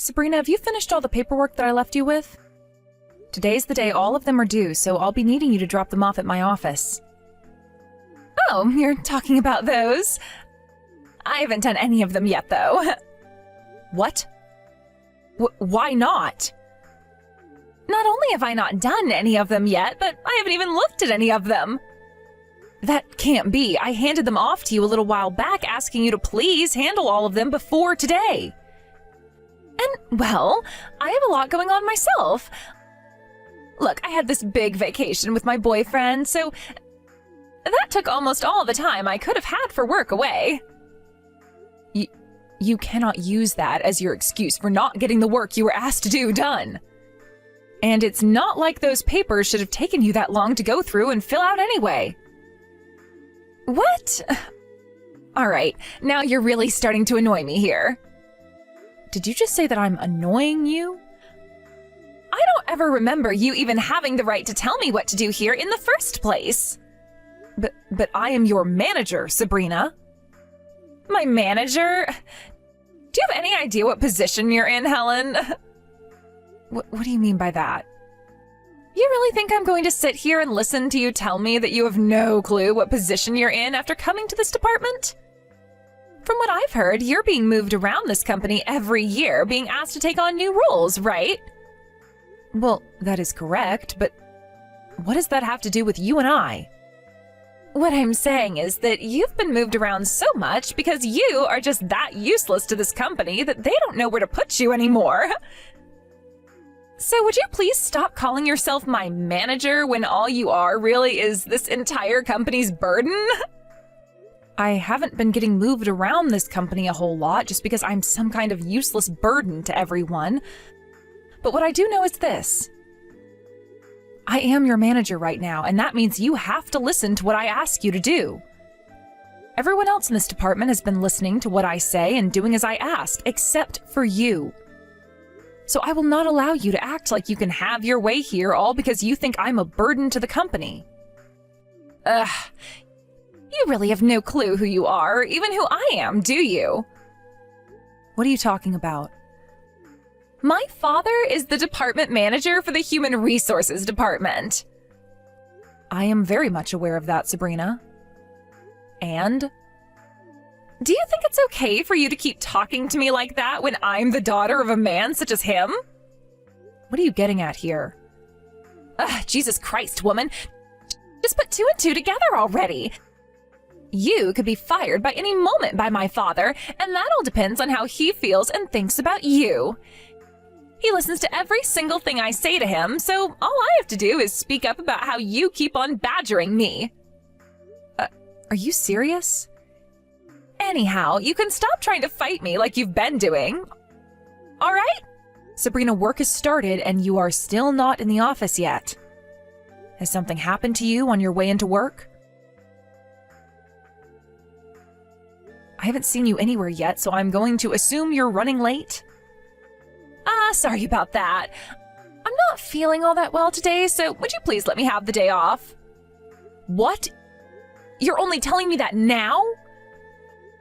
Sabrina, have you finished all the paperwork that I left you with? Today's the day all of them are due, so I'll be needing you to drop them off at my office. Oh, you're talking about those? I haven't done any of them yet, though. What? Why not? Not only have I not done any of them yet, but I haven't even looked at any of them. That can't be. I handed them off to you a little while back, asking you to please handle all of them before today. And, well, I have a lot going on myself. Look, I had this big vacation with my boyfriend, so that took almost all the time I could have had for work away. You cannot use that as your excuse for not getting the work you were asked to do done. And it's not like those papers should have taken you that long to go through and fill out anyway. What? All right, now you're really starting to annoy me here. Did you just say that I'm annoying you? I don't ever remember you even having the right to tell me what to do here in the first place. But I am your manager, Sabrina. My manager? Do you have any idea what position you're in, Helen? What do you mean by that? You really think I'm going to sit here and listen to you tell me that you have no clue what position you're in after coming to this department? From what I've heard, you're being moved around this company every year, being asked to take on new roles, right? Well, that is correct, but what does that have to do with you and I? What I'm saying is that you've been moved around so much because you are just that useless to this company that they don't know where to put you anymore. So would you please stop calling yourself my manager when all you are really is this entire company's burden? I haven't been getting moved around this company a whole lot just because I'm some kind of useless burden to everyone. But what I do know is this. I am your manager right now, and that means you have to listen to what I ask you to do. Everyone else in this department has been listening to what I say and doing as I ask, except for you. So I will not allow you to act like you can have your way here all because you think I'm a burden to the company. Ugh. You really have no clue who you are, or even who I am, do you? What are you talking about? My father is the department manager for the Human Resources Department. I am very much aware of that, Sabrina. And? Do you think it's okay for you to keep talking to me like that when I'm the daughter of a man such as him? What are you getting at here? Ugh, Jesus Christ, woman. Just put two and two together already. You could be fired by any moment by my father, and that all depends on how he feels and thinks about you. He listens to every single thing I say to him, so all I have to do is speak up about how you keep on badgering me. Are you serious? Anyhow, you can stop trying to fight me like you've been doing. All right? Sabrina, work has started and you are still not in the office yet. Has something happened to you on your way into work? I haven't seen you anywhere yet, so I'm going to assume you're running late. Sorry about that. I'm not feeling all that well today, so would you please let me have the day off? What? You're only telling me that now?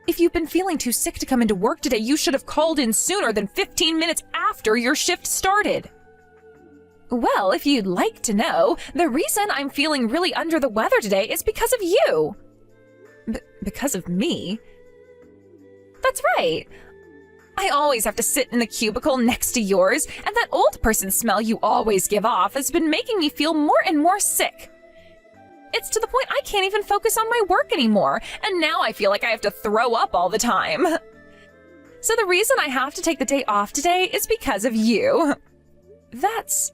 If you've been feeling too sick to come into work today, you should have called in sooner than 15 minutes after your shift started. Well, if you'd like to know, the reason I'm feeling really under the weather today is because of you. Because of me? That's right. I always have to sit in the cubicle next to yours, and that old person smell you always give off has been making me feel more and more sick. It's to the point I can't even focus on my work anymore, and now I feel like I have to throw up all the time. So the reason I have to take the day off today is because of you. That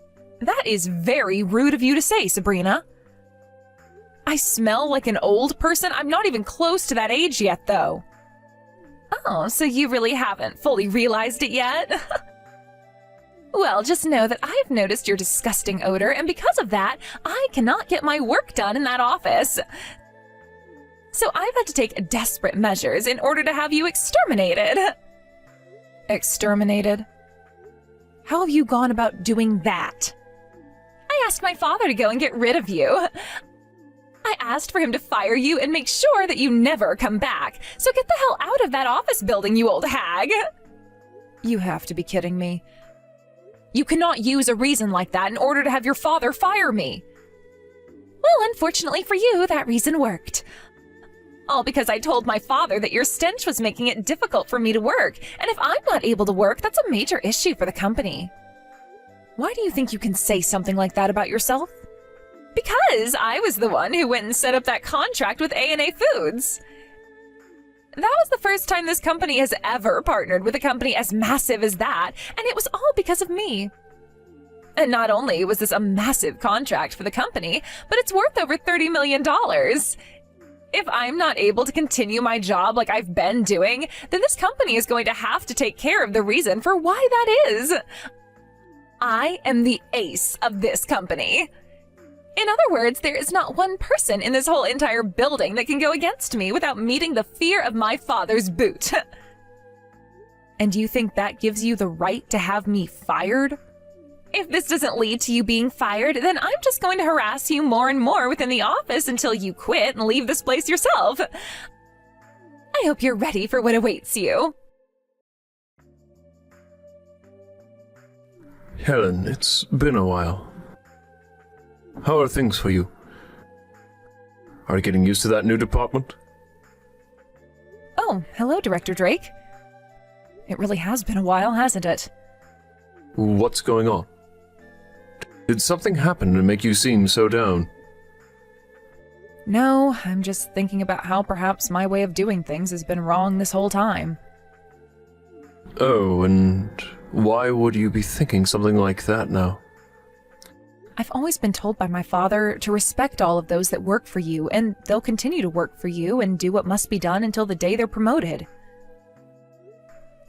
is very rude of you to say, Sabrina. I smell like an old person? I'm not even close to that age yet, though. Oh, so you really haven't fully realized it yet? Well, just know that I've noticed your disgusting odor, and because of that, I cannot get my work done in that office. So I've had to take desperate measures in order to have you exterminated. Exterminated? How have you gone about doing that? I asked my father to go and get rid of you. I asked for him to fire you and make sure that you never come back. So get the hell out of that office building, you old hag. You have to be kidding me. You cannot use a reason like that in order to have your father fire me. Well, unfortunately for you, that reason worked. All because I told my father that your stench was making it difficult for me to work, and if I'm not able to work, that's a major issue for the company. Why do you think you can say something like that about yourself? Because I was the one who went and set up that contract with A&A Foods. That was the first time this company has ever partnered with a company as massive as that, and it was all because of me. And not only was this a massive contract for the company, but it's worth over $30 million. If I'm not able to continue my job like I've been doing, then this company is going to have to take care of the reason for why that is. I am the ace of this company. In other words, there is not one person in this whole entire building that can go against me without meeting the fear of my father's boot. And you think that gives you the right to have me fired? If this doesn't lead to you being fired, then I'm just going to harass you more and more within the office until you quit and leave this place yourself. I hope you're ready for what awaits you. Helen, it's been a while. How are things for you? Are you getting used to that new department? Oh, hello, Director Drake. It really has been a while, hasn't it? What's going on? Did something happen to make you seem so down? No, I'm just thinking about how perhaps my way of doing things has been wrong this whole time. Oh, and why would you be thinking something like that now? I've always been told by my father to respect all of those that work for you, and they'll continue to work for you and do what must be done until the day they're promoted.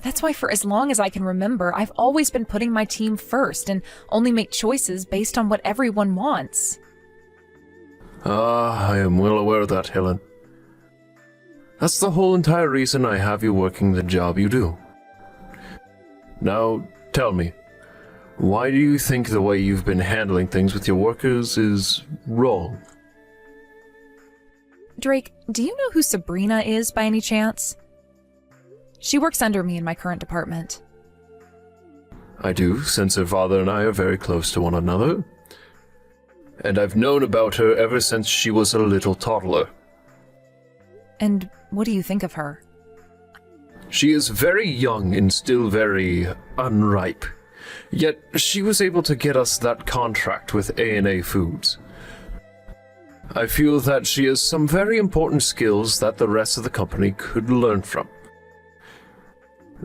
That's why for as long as I can remember, I've always been putting my team first and only make choices based on what everyone wants. I am well aware of that, Helen. That's the whole entire reason I have you working the job you do. Now, tell me, why do you think the way you've been handling things with your workers is wrong? Drake, do you know who Sabrina is by any chance? She works under me in my current department. I do, since her father and I are very close to one another. And I've known about her ever since she was a little toddler. And what do you think of her? She is very young and still very unripe. Yet she was able to get us that contract with A&A Foods. I feel that she has some very important skills that the rest of the company could learn from.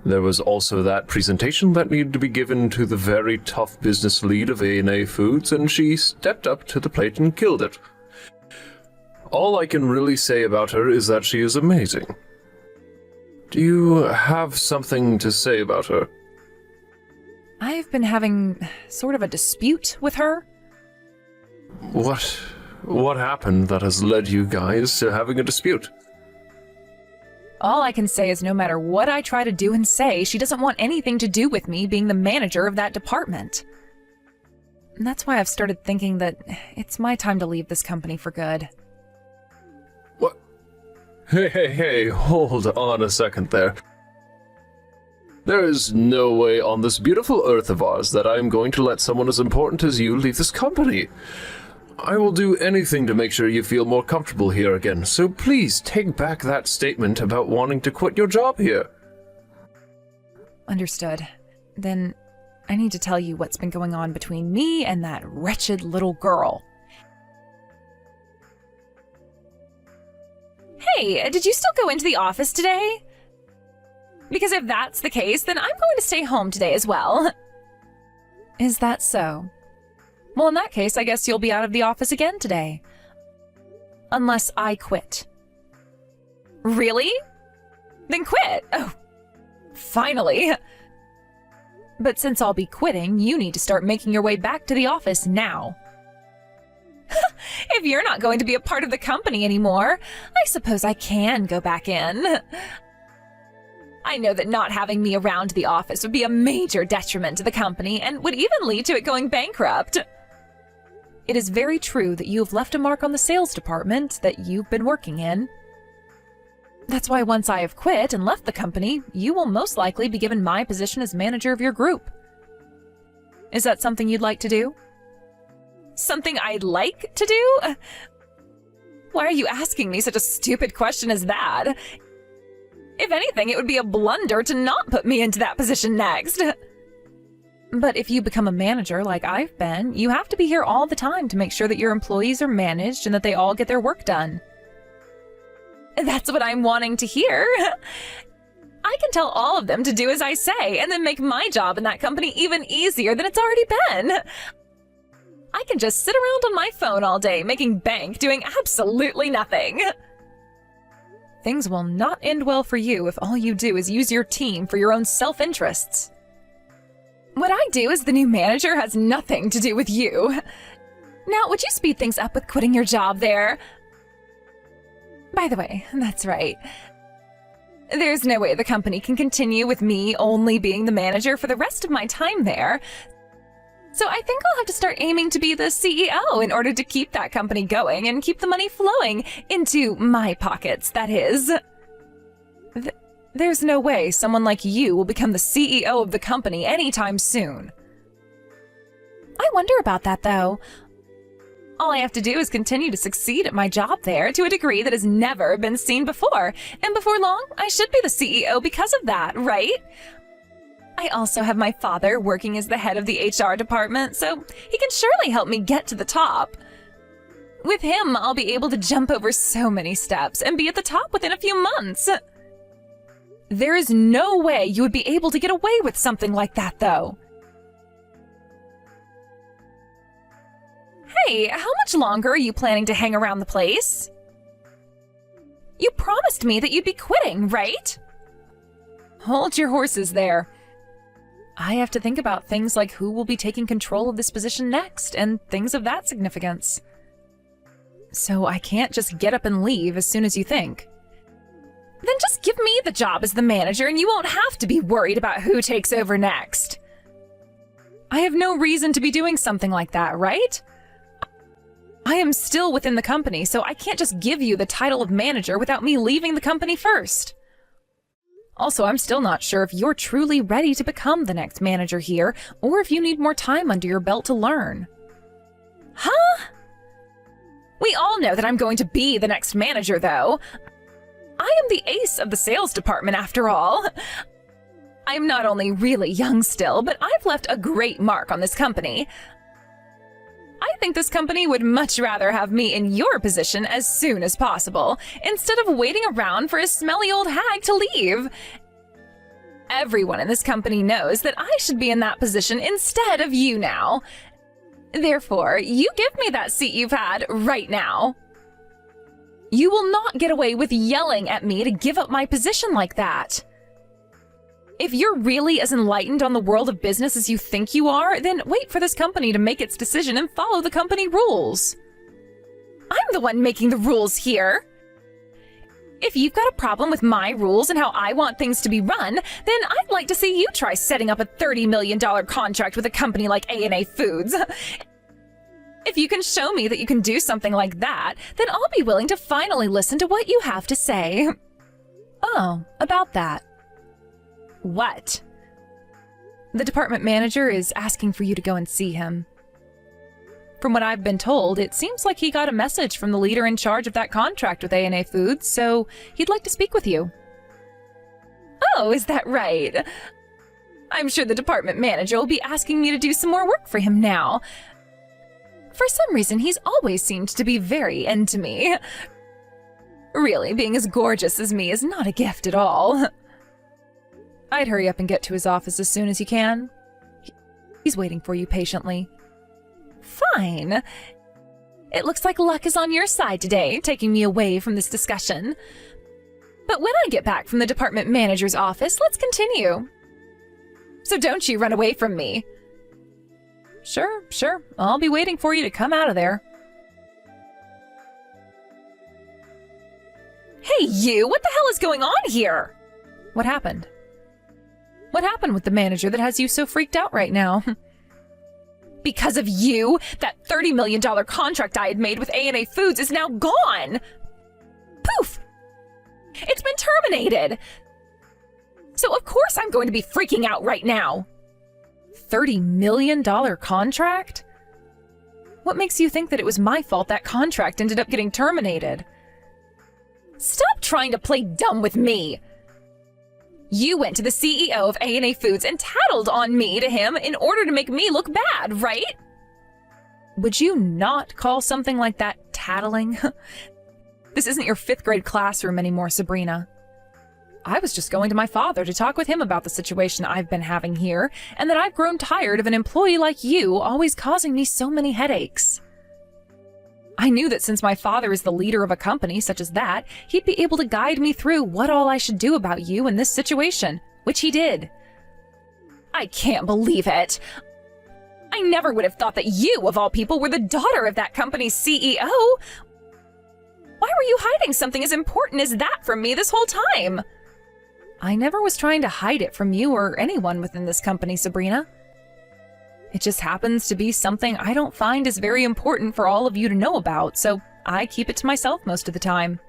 There was also that presentation that needed to be given to the very tough business lead of A&A Foods, and she stepped up to the plate and killed it. All I can really say about her is that she is amazing. Do you have something to say about her? I've been having sort of a dispute with her. What happened that has led you guys to having a dispute? All I can say is no matter what I try to do and say, she doesn't want anything to do with me being the manager of that department. And that's why I've started thinking that it's my time to leave this company for good. What? Hey, hold on a second there. There is no way on this beautiful earth of ours that I am going to let someone as important as you leave this company. I will do anything to make sure you feel more comfortable here again, so please take back that statement about wanting to quit your job here. Understood. Then I need to tell you what's been going on between me and that wretched little girl. Hey, did you still go into the office today? Because if that's the case, then I'm going to stay home today as well. Is that so? Well, in that case, I guess you'll be out of the office again today. Unless I quit. Really? Then quit! Oh, finally. But since I'll be quitting, you need to start making your way back to the office now. If you're not going to be a part of the company anymore, I suppose I can go back in. I know that not having me around the office would be a major detriment to the company and would even lead to it going bankrupt. It is very true that you have left a mark on the sales department that you've been working in. That's why once I have quit and left the company, you will most likely be given my position as manager of your group. Is that something you'd like to do? Something I'd like to do? Why are you asking me such a stupid question as that? If anything, it would be a blunder to not put me into that position next. But if you become a manager like I've been, you have to be here all the time to make sure that your employees are managed and that they all get their work done. That's what I'm wanting to hear. I can tell all of them to do as I say and then make my job in that company even easier than it's already been. I can just sit around on my phone all day making bank doing absolutely nothing. Things will not end well for you if all you do is use your team for your own self-interests. What I do as the new manager has nothing to do with you. Now, would you speed things up with quitting your job there? By the way, that's right. There's no way the company can continue with me only being the manager for the rest of my time there. So I think I'll have to start aiming to be the CEO in order to keep that company going and keep the money flowing into my pockets, that is. There's no way someone like you will become the CEO of the company anytime soon. I wonder about that, though. All I have to do is continue to succeed at my job there to a degree that has never been seen before, and before long, I should be the CEO because of that, right? I also have my father working as the head of the HR department, so he can surely help me get to the top. With him, I'll be able to jump over so many steps and be at the top within a few months. There is no way you would be able to get away with something like that, though. Hey, how much longer are you planning to hang around the place? You promised me that you'd be quitting, right? Hold your horses there. I have to think about things like who will be taking control of this position next, and things of that significance. So I can't just get up and leave as soon as you think. Then just give me the job as the manager and you won't have to be worried about who takes over next. I have no reason to be doing something like that, right? I am still within the company, so I can't just give you the title of manager without me leaving the company first. Also, I'm still not sure if you're truly ready to become the next manager here, or if you need more time under your belt to learn. Huh? We all know that I'm going to be the next manager, though. I am the ace of the sales department, after all. I'm not only really young still, but I've left a great mark on this company. I think this company would much rather have me in your position as soon as possible, instead of waiting around for a smelly old hag to leave. Everyone in this company knows that I should be in that position instead of you now. Therefore, you give me that seat you've had right now. You will not get away with yelling at me to give up my position like that. If you're really as enlightened on the world of business as you think you are, then wait for this company to make its decision and follow the company rules. I'm the one making the rules here. If you've got a problem with my rules and how I want things to be run, then I'd like to see you try setting up a $30 million contract with a company like A&A Foods. If you can show me that you can do something like that, then I'll be willing to finally listen to what you have to say. Oh, about that. What? The department manager is asking for you to go and see him. From what I've been told, it seems like he got a message from the leader in charge of that contract with A&A Foods, so he'd like to speak with you. Oh, is that right? I'm sure the department manager will be asking me to do some more work for him now. For some reason, he's always seemed to be very into me. Really, being as gorgeous as me is not a gift at all. I'd hurry up and get to his office as soon as you can. He's waiting for you patiently. Fine. It looks like luck is on your side today, taking me away from this discussion. But when I get back from the department manager's office, let's continue. So don't you run away from me. Sure. I'll be waiting for you to come out of there. Hey, you! What the hell is going on here? What happened? What happened with the manager that has you so freaked out right now? Because of you, that $30 million contract I had made with A&A Foods is now gone! Poof! It's been terminated! So of course I'm going to be freaking out right now! $30 million contract? What makes you think that it was my fault that contract ended up getting terminated? Stop trying to play dumb with me! You went to the CEO of A&A Foods and tattled on me to him in order to make me look bad, right? Would you not call something like that tattling? This isn't your 5th grade classroom anymore, Sabrina. I was just going to my father to talk with him about the situation I've been having here, and that I've grown tired of an employee like you always causing me so many headaches. I knew that since my father is the leader of a company such as that, he'd be able to guide me through what all I should do about you in this situation, which he did. I can't believe it. I never would have thought that you, of all people, were the daughter of that company's CEO. Why were you hiding something as important as that from me this whole time? I never was trying to hide it from you or anyone within this company, Sabrina. It just happens to be something I don't find is very important for all of you to know about, so I keep it to myself most of the time.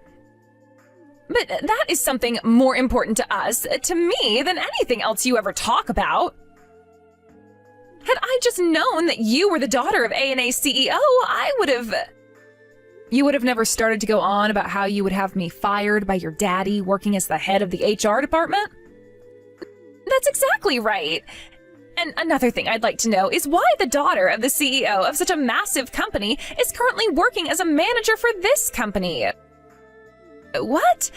But that is something more important to us, to me, than anything else you ever talk about. Had I just known that you were the daughter of A&A CEO, I would have... You would have never started to go on about how you would have me fired by your daddy working as the head of the HR department? That's exactly right. And another thing I'd like to know is why the daughter of the CEO of such a massive company is currently working as a manager for this company. What?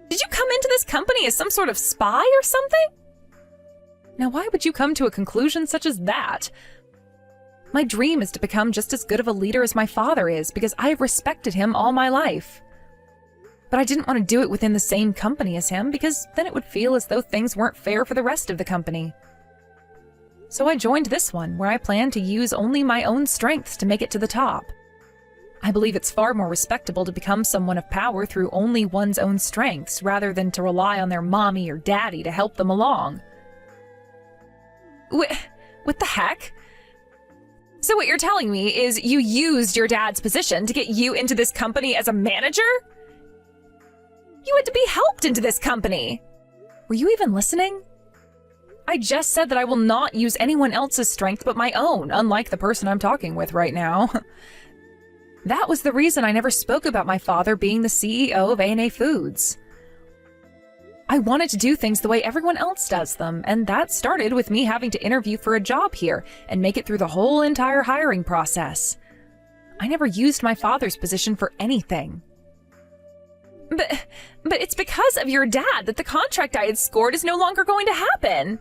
Did you come into this company as some sort of spy or something? Now, why would you come to a conclusion such as that? My dream is to become just as good of a leader as my father is because I have respected him all my life. But I didn't want to do it within the same company as him because then it would feel as though things weren't fair for the rest of the company. So I joined this one, where I plan to use only my own strengths to make it to the top. I believe it's far more respectable to become someone of power through only one's own strengths, rather than to rely on their mommy or daddy to help them along. What the heck? So what you're telling me is you used your dad's position to get you into this company as a manager? You had to be helped into this company! Were you even listening? I just said that I will not use anyone else's strength but my own, unlike the person I'm talking with right now. That was the reason I never spoke about my father being the CEO of A&A Foods. I wanted to do things the way everyone else does them, and that started with me having to interview for a job here and make it through the whole entire hiring process. I never used my father's position for anything. But it's because of your dad that the contract I had scored is no longer going to happen.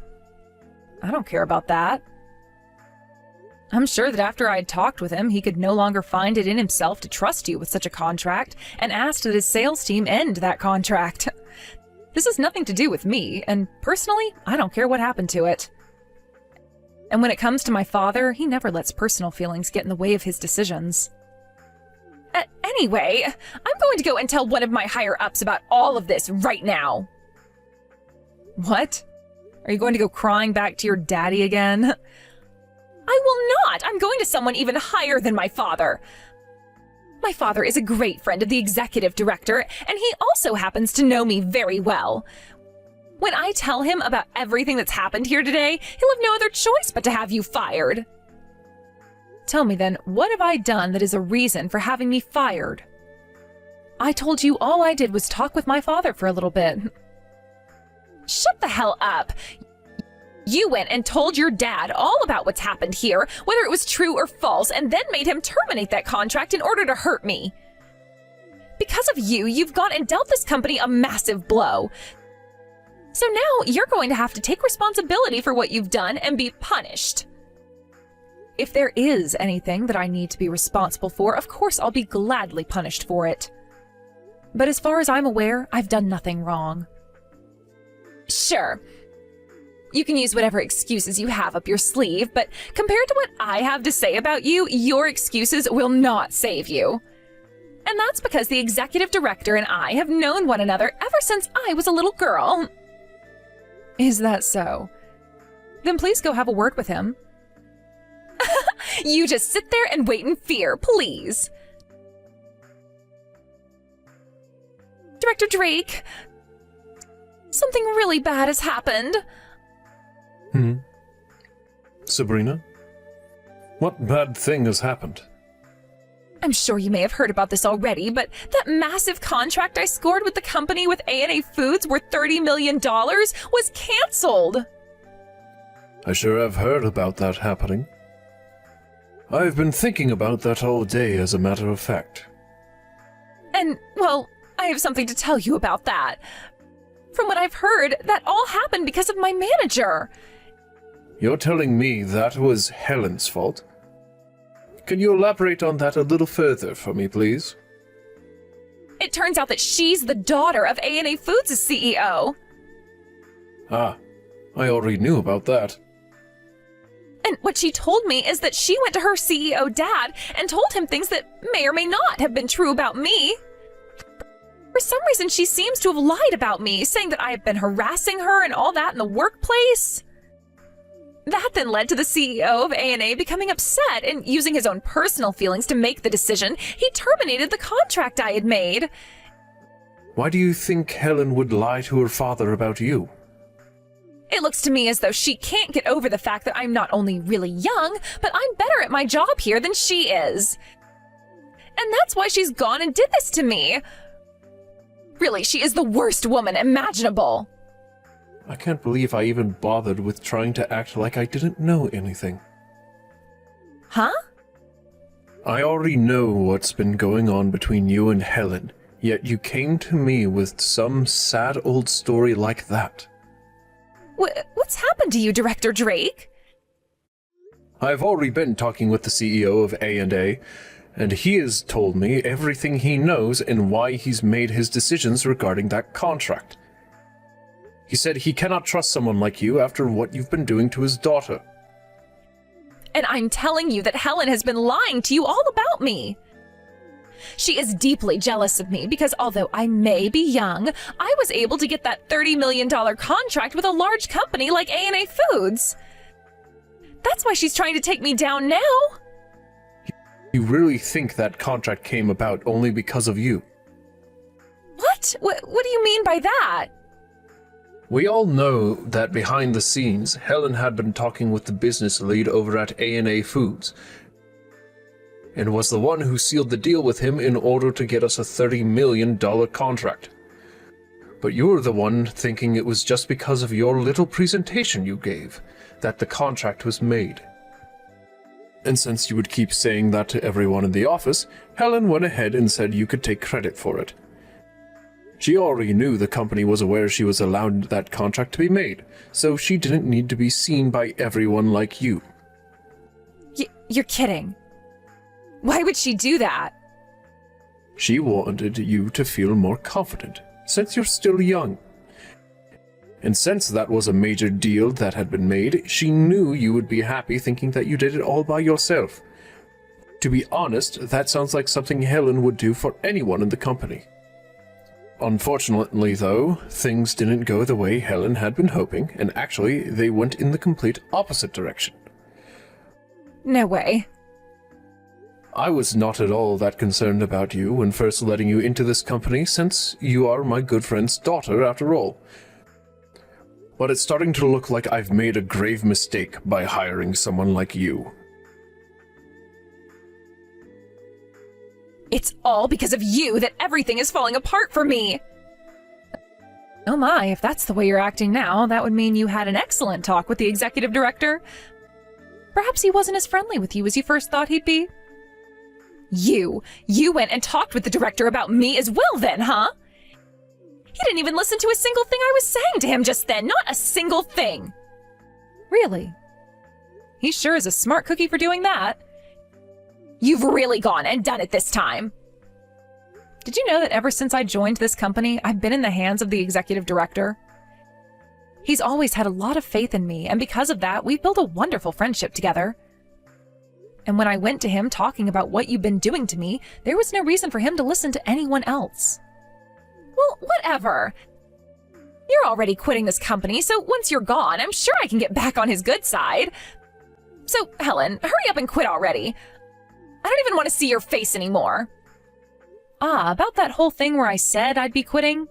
I don't care about that. I'm sure that after I had talked with him, he could no longer find it in himself to trust you with such a contract and asked that his sales team end that contract. This has nothing to do with me, and personally, I don't care what happened to it. And when it comes to my father, he never lets personal feelings get in the way of his decisions. Anyway, I'm going to go and tell one of my higher-ups about all of this right now. What? Are you going to go crying back to your daddy again? I will not! I'm going to someone even higher than my father. My father is a great friend of the executive director, and he also happens to know me very well. When I tell him about everything that's happened here today, he'll have no other choice but to have you fired. Tell me then, what have I done that is a reason for having me fired? I told you all I did was talk with my father for a little bit. Shut the hell up! You went and told your dad all about what's happened here, whether it was true or false, and then made him terminate that contract in order to hurt me. Because of you, you've gone and dealt this company a massive blow. So now you're going to have to take responsibility for what you've done and be punished. If there is anything that I need to be responsible for, of course I'll be gladly punished for it. But as far as I'm aware, I've done nothing wrong. Sure. You can use whatever excuses you have up your sleeve, but compared to what I have to say about you, your excuses will not save you. And that's because the executive director and I have known one another ever since I was a little girl. Is that so? Then please go have a word with him. You just sit there and wait in fear, please. Director Drake, something really bad has happened. Sabrina? What bad thing has happened? I'm sure you may have heard about this already, but that massive contract I scored with the company with A&A Foods worth $30 million was canceled. I sure have heard about that happening. I've been thinking about that all day, as a matter of fact. And, well, I have something to tell you about that. From what I've heard, that all happened because of my manager. You're telling me that was Helen's fault? Can you elaborate on that a little further for me, please? It turns out that she's the daughter of A&A Foods' CEO. Ah, I already knew about that. And what she told me is that she went to her CEO dad and told him things that may or may not have been true about me. For some reason, she seems to have lied about me, saying that I have been harassing her and all that in the workplace. That then led to the CEO of A&A becoming upset and using his own personal feelings to make the decision. He terminated the contract I had made. Why do you think Helen would lie to her father about you? It looks to me as though she can't get over the fact that I'm not only really young, but I'm better at my job here than she is. And that's why she's gone and did this to me. Really, she is the worst woman imaginable. I can't believe I even bothered with trying to act like I didn't know anything. Huh? I already know what's been going on between you and Helen, yet you came to me with some sad old story like that. What's happened to you, Director Drake? I've already been talking with the CEO of A&A, and he has told me everything he knows and why he's made his decisions regarding that contract. He said he cannot trust someone like you after what you've been doing to his daughter. And I'm telling you that Helen has been lying to you all about me. She is deeply jealous of me because although I may be young, I was able to get that $30 million contract with a large company like A&A Foods. That's why she's trying to take me down now. You really think that contract came about only because of you? What? What do you mean by that? We all know that behind the scenes, Helen had been talking with the business lead over at A&A Foods, and was the one who sealed the deal with him in order to get us a $30 million contract. But you're the one thinking it was just because of your little presentation you gave that the contract was made. And since you would keep saying that to everyone in the office, Helen went ahead and said you could take credit for it. She already knew the company was aware she was allowed that contract to be made, so she didn't need to be seen by everyone like you. You're kidding. Why would she do that? She wanted you to feel more confident, since you're still young. And since that was a major deal that had been made, she knew you would be happy thinking that you did it all by yourself. To be honest, that sounds like something Helen would do for anyone in the company. Unfortunately, though, things didn't go the way Helen had been hoping, and actually, they went in the complete opposite direction. No way. I was not at all that concerned about you when first letting you into this company, since you are my good friend's daughter, after all. But it's starting to look like I've made a grave mistake by hiring someone like you. It's all because of you that everything is falling apart for me. Oh my, if that's the way you're acting now, that would mean you had an excellent talk with the executive director. Perhaps he wasn't as friendly with you as you first thought he'd be. You went and talked with the director about me as well then, huh? He didn't even listen to a single thing I was saying to him just then, not a single thing. Really? He sure is a smart cookie for doing that. You've really gone and done it this time. Did you know that ever since I joined this company, I've been in the hands of the executive director? He's always had a lot of faith in me, and because of that, we've built a wonderful friendship together. And when I went to him talking about what you've been doing to me, there was no reason for him to listen to anyone else. Well, whatever. You're already quitting this company, so once you're gone, I'm sure I can get back on his good side. So, Helen, hurry up and quit already. I don't even want to see your face anymore. About that whole thing where I said I'd be quitting.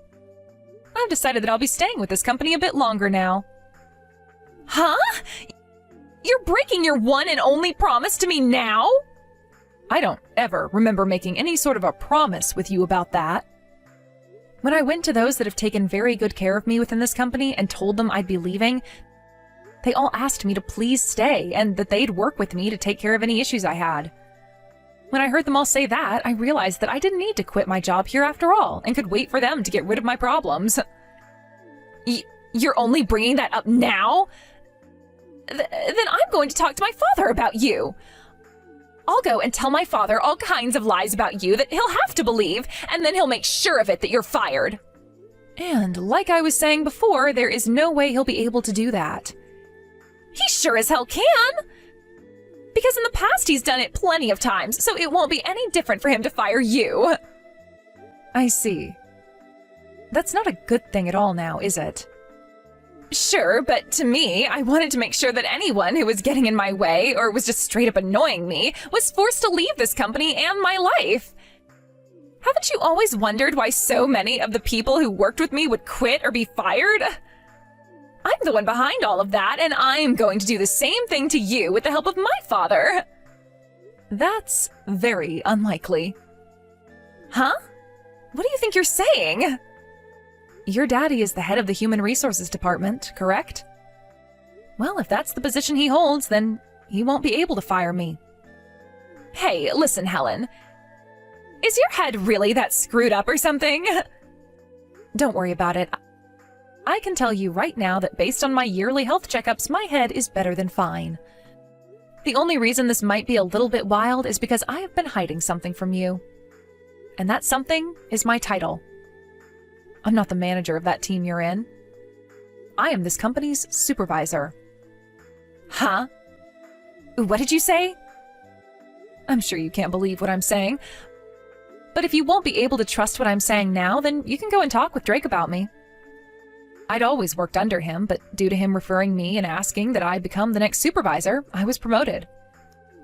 I've decided that I'll be staying with this company a bit longer now. Huh? You're breaking your one and only promise to me now? I don't ever remember making any sort of a promise with you about that. When I went to those that have taken very good care of me within this company and told them I'd be leaving, they all asked me to please stay and that they'd work with me to take care of any issues I had. When I heard them all say that, I realized that I didn't need to quit my job here after all and could wait for them to get rid of my problems. You're only bringing that up now? Then I'm going to talk to my father about you. I'll go and tell my father all kinds of lies about you that he'll have to believe, and then he'll make sure of it that you're fired. And like I was saying before, there is no way he'll be able to do that. He sure as hell can! Because in the past he's done it plenty of times, so it won't be any different for him to fire you. I see. That's not a good thing at all now, is it? Sure, but to me, I wanted to make sure that anyone who was getting in my way or was just straight up annoying me was forced to leave this company and my life. Haven't you always wondered why so many of the people who worked with me would quit or be fired? I'm the one behind all of that, and I'm going to do the same thing to you with the help of my father. That's very unlikely. Huh? What do you think you're saying? Your daddy is the head of the Human Resources Department, correct? Well, if that's the position he holds, then he won't be able to fire me. Hey, listen, Helen. Is your head really that screwed up or something? Don't worry about it. I can tell you right now that based on my yearly health checkups, my head is better than fine. The only reason this might be a little bit wild is because I have been hiding something from you. And that something is my title. I'm not the manager of that team you're in. I am this company's supervisor. Huh? What did you say? I'm sure you can't believe what I'm saying. But if you won't be able to trust what I'm saying now, then you can go and talk with Drake about me. I'd always worked under him, but due to him referring me and asking that I become the next supervisor, I was promoted.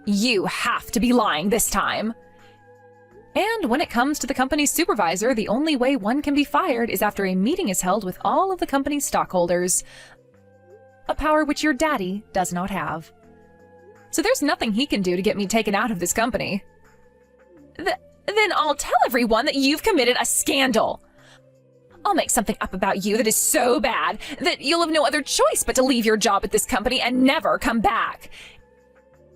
You have to be lying this time. And when it comes to the company's supervisor, the only way one can be fired is after a meeting is held with all of the company's stockholders. A power which your daddy does not have. So there's nothing he can do to get me taken out of this company. Then I'll tell everyone that you've committed a scandal. I'll make something up about you that is so bad that you'll have no other choice but to leave your job at this company and never come back.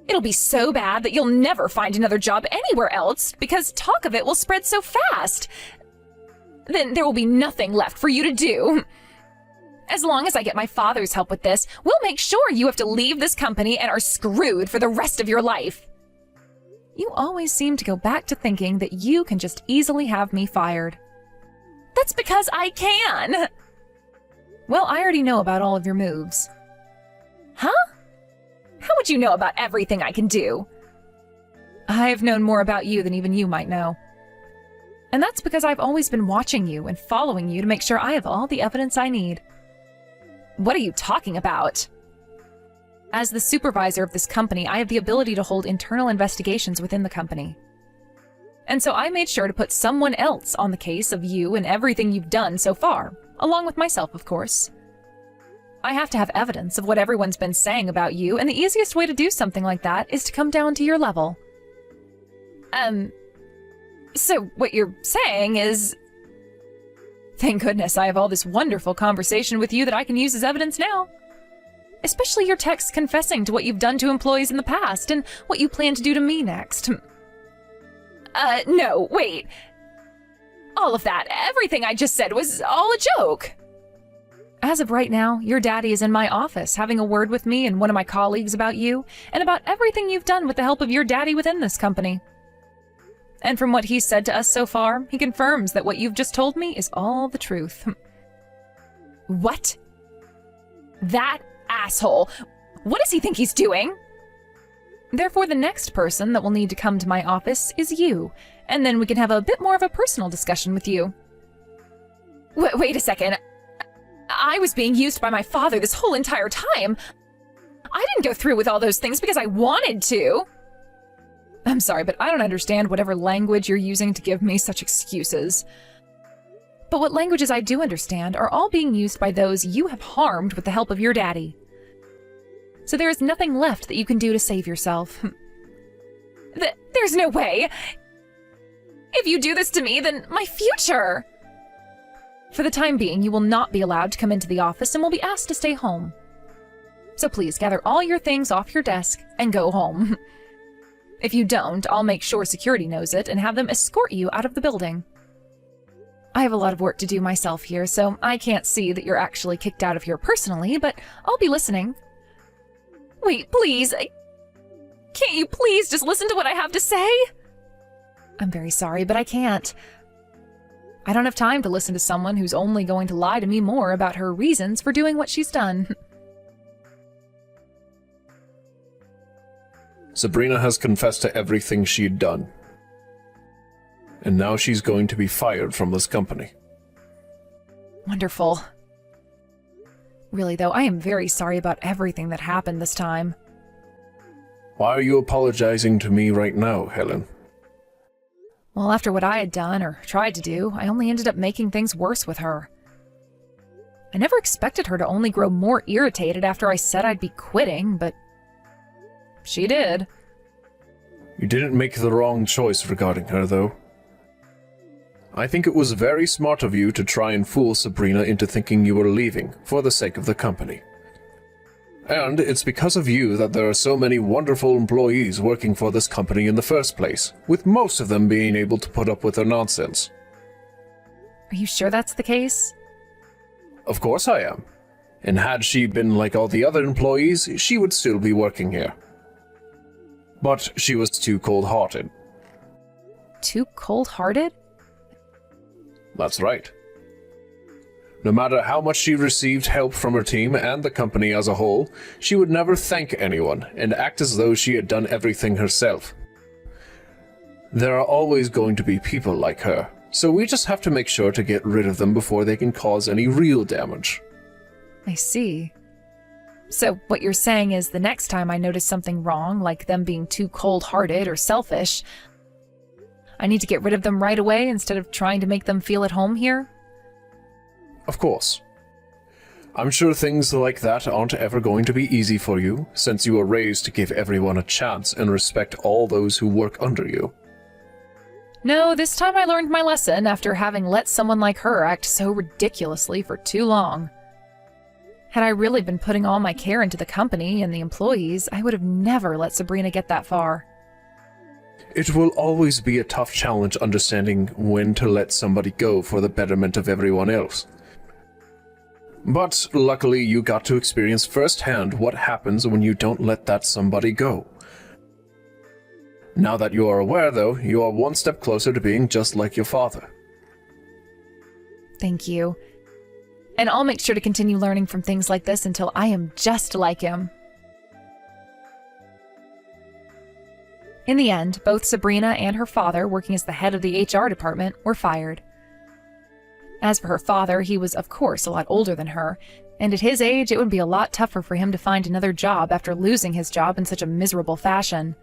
It'll be so bad that you'll never find another job anywhere else because talk of it will spread so fast. Then there will be nothing left for you to do. As long as I get my father's help with this, we'll make sure you have to leave this company and are screwed for the rest of your life. You always seem to go back to thinking that you can just easily have me fired. That's because I can. Well, I already know about all of your moves. Huh? How would you know about everything I can do? I've known more about you than even you might know. And that's because I've always been watching you and following you to make sure I have all the evidence I need. What are you talking about? As the supervisor of this company, I have the ability to hold internal investigations within the company. And so I made sure to put someone else on the case of you and everything you've done so far, along with myself, of course. I have to have evidence of what everyone's been saying about you, and the easiest way to do something like that is to come down to your level. So what you're saying is... Thank goodness I have all this wonderful conversation with you that I can use as evidence now. Especially your texts confessing to what you've done to employees in the past and what you plan to do to me next. No, wait. All of that, everything I just said was all a joke. As of right now, your daddy is in my office having a word with me and one of my colleagues about you and about everything you've done with the help of your daddy within this company. And from what he's said to us so far, he confirms that what you've just told me is all the truth. What? That asshole. What does he think he's doing? Therefore, the next person that will need to come to my office is you, and then we can have a bit more of a personal discussion with you. Wait a second. I was being used by my father this whole entire time. I didn't go through with all those things because I wanted to. I'm sorry, but I don't understand whatever language you're using to give me such excuses. But what languages I do understand are all being used by those you have harmed with the help of your daddy. So there is nothing left that you can do to save yourself. There's no way! If you do this to me, then my future! For the time being, you will not be allowed to come into the office and will be asked to stay home. So please gather all your things off your desk and go home. If you don't, I'll make sure security knows it and have them escort you out of the building. I have a lot of work to do myself here, so I can't see that you're actually kicked out of here personally, but I'll be listening. Wait, please. Can't you please just listen to what I have to say? I'm very sorry, but I can't. I don't have time to listen to someone who's only going to lie to me more about her reasons for doing what she's done. Sabrina has confessed to everything she'd done. And now she's going to be fired from this company. Wonderful. Really, though, I am very sorry about everything that happened this time. Why are you apologizing to me right now, Helen? Well, after what I had done, or tried to do, I only ended up making things worse with her. I never expected her to only grow more irritated after I said I'd be quitting, but she did. You didn't make the wrong choice regarding her, though. I think it was very smart of you to try and fool Sabrina into thinking you were leaving for the sake of the company. And it's because of you that there are so many wonderful employees working for this company in the first place, with most of them being able to put up with her nonsense. Are you sure that's the case? Of course I am. And had she been like all the other employees, she would still be working here. But she was too cold-hearted. Too cold-hearted? That's right. No matter how much she received help from her team and the company as a whole, she would never thank anyone and act as though she had done everything herself. There are always going to be people like her, so we just have to make sure to get rid of them before they can cause any real damage. I see. So what you're saying is the next time I notice something wrong, like them being too cold-hearted or selfish, I need to get rid of them right away instead of trying to make them feel at home here? Of course. I'm sure things like that aren't ever going to be easy for you, since you were raised to give everyone a chance and respect all those who work under you. No, this time I learned my lesson after having let someone like her act so ridiculously for too long. Had I really been putting all my care into the company and the employees, I would have never let Sabrina get that far. It will always be a tough challenge understanding when to let somebody go for the betterment of everyone else. But luckily you got to experience firsthand what happens when you don't let that somebody go. Now that you are aware, though, you are one step closer to being just like your father. Thank you. And I'll make sure to continue learning from things like this until I am just like him. In the end, both Sabrina and her father, working as the head of the HR department, were fired. As for her father, he was of course a lot older than her, and at his age it would be a lot tougher for him to find another job after losing his job in such a miserable fashion.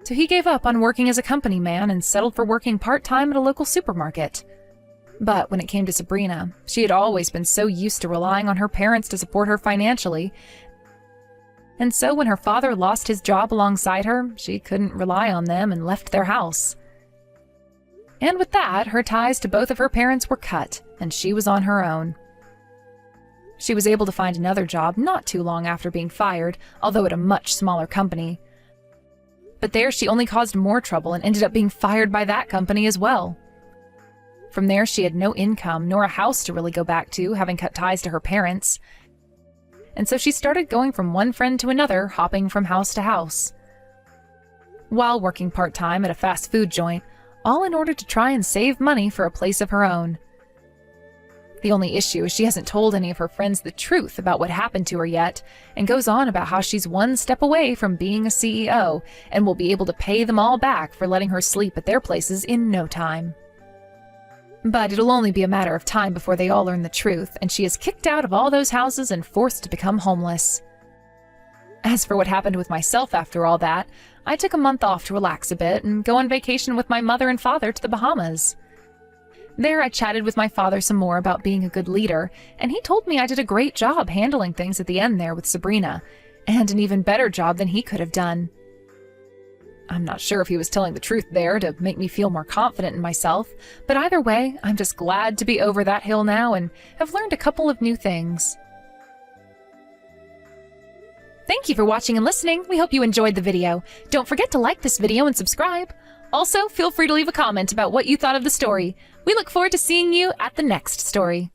So he gave up on working as a company man and settled for working part-time at a local supermarket. But when it came to Sabrina, she had always been so used to relying on her parents to support her financially, and so when her father lost his job alongside her, she couldn't rely on them and left their house. And with that, her ties to both of her parents were cut, and she was on her own. She was able to find another job not too long after being fired, although at a much smaller company. But there she only caused more trouble and ended up being fired by that company as well. From there, she had no income nor a house to really go back to, having cut ties to her parents. And so she started going from one friend to another, hopping from house to house, while working part-time at a fast food joint, all in order to try and save money for a place of her own. The only issue is she hasn't told any of her friends the truth about what happened to her yet, and goes on about how she's one step away from being a CEO, and will be able to pay them all back for letting her sleep at their places in no time. But it'll only be a matter of time before they all learn the truth, and she is kicked out of all those houses and forced to become homeless. As for what happened with myself after all that, I took a month off to relax a bit and go on vacation with my mother and father to the Bahamas. There I chatted with my father some more about being a good leader, and he told me I did a great job handling things at the end there with Sabrina, and an even better job than he could have done. I'm not sure if he was telling the truth there to make me feel more confident in myself, but either way, I'm just glad to be over that hill now and have learned a couple of new things. Thank you for watching and listening. We hope you enjoyed the video. Don't forget to like this video and subscribe. Also, feel free to leave a comment about what you thought of the story. We look forward to seeing you at the next story.